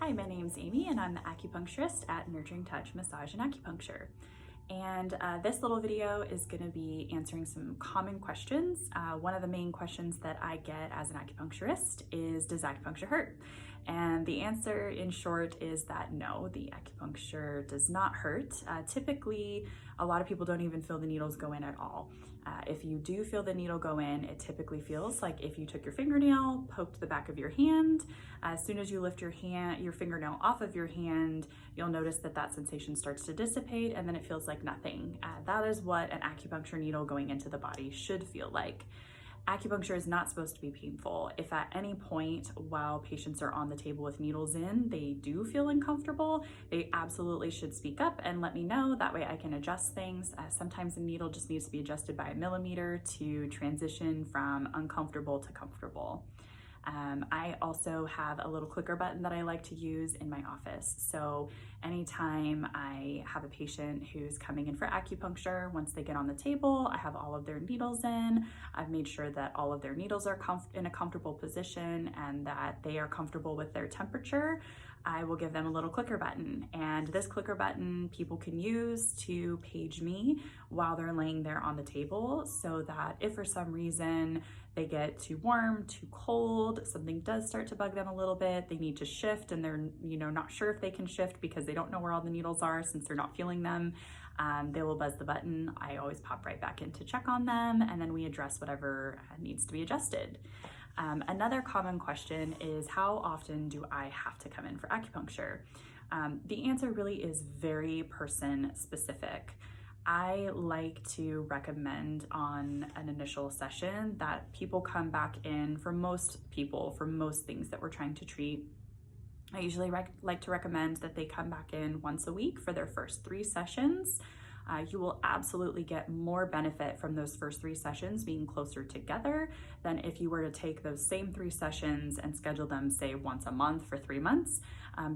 Hi, my name's Amy and I'm the acupuncturist at Nurturing Touch Massage and Acupuncture. And this little video is going to be answering some common questions. One of the main questions that I get as an acupuncturist is, does acupuncture hurt? And the answer in short is that no, the acupuncture does not hurt. Typically, a lot of people don't even feel the needles go in at all. If you do feel the needle go in, it typically feels like if you took your fingernail, poked the back of your hand. As soon as you lift your fingernail off of your hand, you'll notice that that sensation starts to dissipate and then it feels like nothing. That is what an acupuncture needle going into the body should feel like. Acupuncture is not supposed to be painful. If at any point while patients are on the table with needles in, they do feel uncomfortable, they absolutely should speak up and let me know. That way I can adjust things. Sometimes a needle just needs to be adjusted by a millimeter to transition from uncomfortable to comfortable. I also have a little clicker button that I like to use in my office. So anytime I have a patient who's coming in for acupuncture, once they get on the table, I have all of their needles in. I've made sure that all of their needles are in a comfortable position and that they are comfortable with their temperature. I will give them a little clicker button, and this clicker button people can use to page me while they're laying there on the table, so that if for some reason they get too warm, too cold, something does start to bug them a little bit, they need to shift and they're not sure if they can shift because they don't know where all the needles are since they're not feeling them, they will buzz the button. I always pop right back in to check on them, and then we address whatever needs to be adjusted. Another common question is, how often do I have to come in for acupuncture? The answer really is very person specific. I like to recommend on an initial session that people come back in, for most people, for most things that we're trying to treat. I usually like to recommend that they come back in once a week for their first 3 sessions. You will absolutely get more benefit from those first 3 sessions being closer together than if you were to take those same 3 sessions and schedule them, say, once a month for 3 months.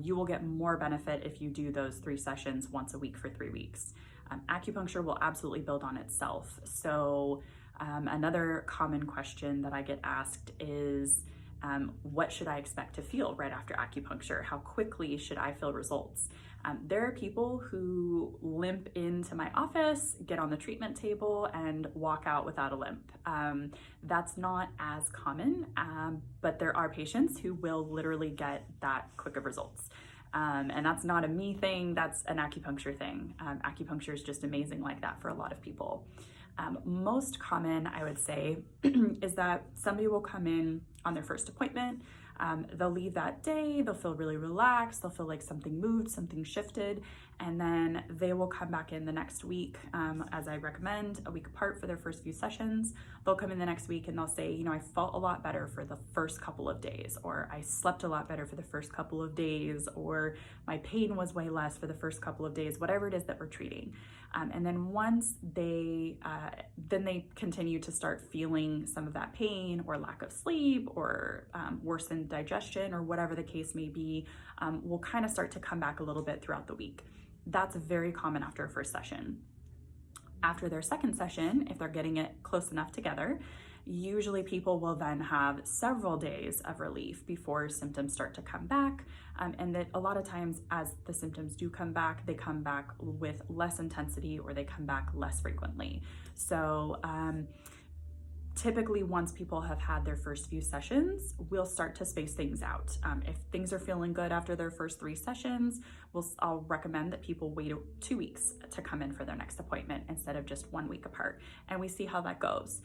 You will get more benefit if you do those 3 sessions once a week for 3 weeks. Acupuncture will absolutely build on itself. So another common question that I get asked is, what should I expect to feel right after acupuncture? How quickly should I feel results? There are people who limp into my office, get on the treatment table, and walk out without a limp. That's not as common, but there are patients who will literally get that quick of results. And that's not a me thing, that's an acupuncture thing. Acupuncture is just amazing like that for a lot of people. Most common, I would say, is that somebody will come in on their first appointment, they'll leave that day, they'll feel really relaxed, they'll feel like something moved, something shifted, and then they will come back in the next week, as I recommend, a week apart for their first few sessions. They'll come in the next week and they'll say, I felt a lot better for the first couple of days, or I slept a lot better for the first couple of days, or my pain was way less for the first couple of days, whatever it is that we're treating. And then once they continue to start feeling some of that pain or lack of sleep or worsened digestion or whatever the case may be, will kind of start to come back a little bit throughout the week. That's very common after a first session. After their second session, if they're getting it close enough together, usually people will then have several days of relief before symptoms start to come back. And that a lot of times as the symptoms do come back, they come back with less intensity or they come back less frequently. So typically once people have had their first few sessions, we'll start to space things out. If things are feeling good after their first 3 sessions, I'll recommend that people wait 2 weeks to come in for their next appointment instead of just 1 week apart. And we see how that goes.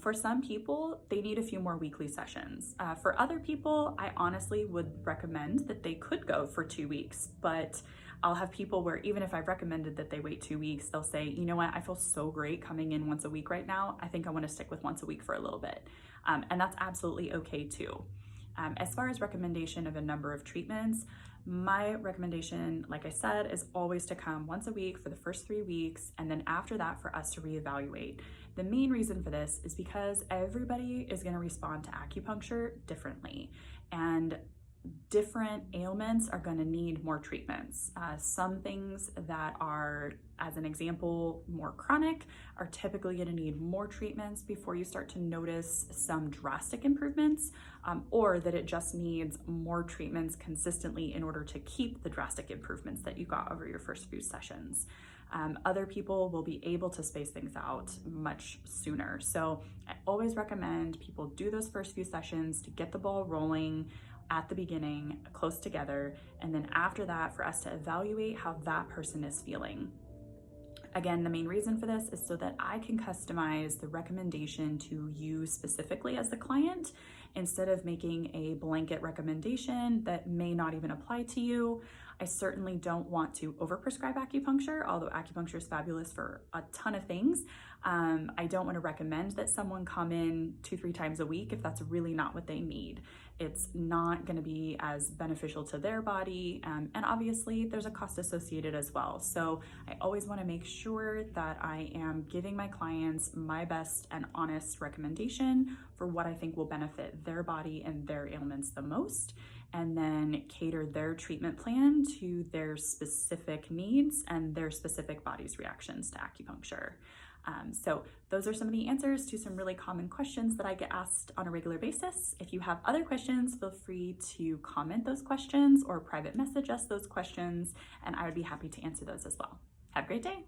For some people, they need a few more weekly sessions. For other people, I honestly would recommend that they could go for 2 weeks, but I'll have people where even if I've recommended that they wait 2 weeks, they'll say, you know what, I feel so great coming in once a week right now. I think I want to stick with once a week for a little bit. And that's absolutely okay too. As far as recommendation of a number of treatments, my recommendation, like I said, is always to come once a week for the first 3 weeks, and then after that for us to reevaluate. The main reason for this is because everybody is going to respond to acupuncture differently, and different ailments are going to need more treatments. Some things that are, as an example, more chronic are typically going to need more treatments before you start to notice some drastic improvements, or that it just needs more treatments consistently in order to keep the drastic improvements that you got over your first few sessions. Other people will be able to space things out much sooner. So I always recommend people do those first few sessions to get the ball rolling at the beginning, close together, and then after that for us to evaluate how that person is feeling. Again, the main reason for this is so that I can customize the recommendation to you specifically as the client, instead of making a blanket recommendation that may not even apply to you. I certainly don't want to overprescribe acupuncture, although acupuncture is fabulous for a ton of things. I don't want to recommend that someone come in 2-3 times a week if that's really not what they need. It's not going to be as beneficial to their body, and obviously there's a cost associated as well. So I always want to make sure that I am giving my clients my best and honest recommendation for what I think will benefit their body and their ailments the most, and then cater their treatment plan to their specific needs and their specific body's reactions to acupuncture. So those are some of the answers to some really common questions that I get asked on a regular basis. If you have other questions, feel free to comment those questions or private message us those questions, and I would be happy to answer those as well. Have a great day.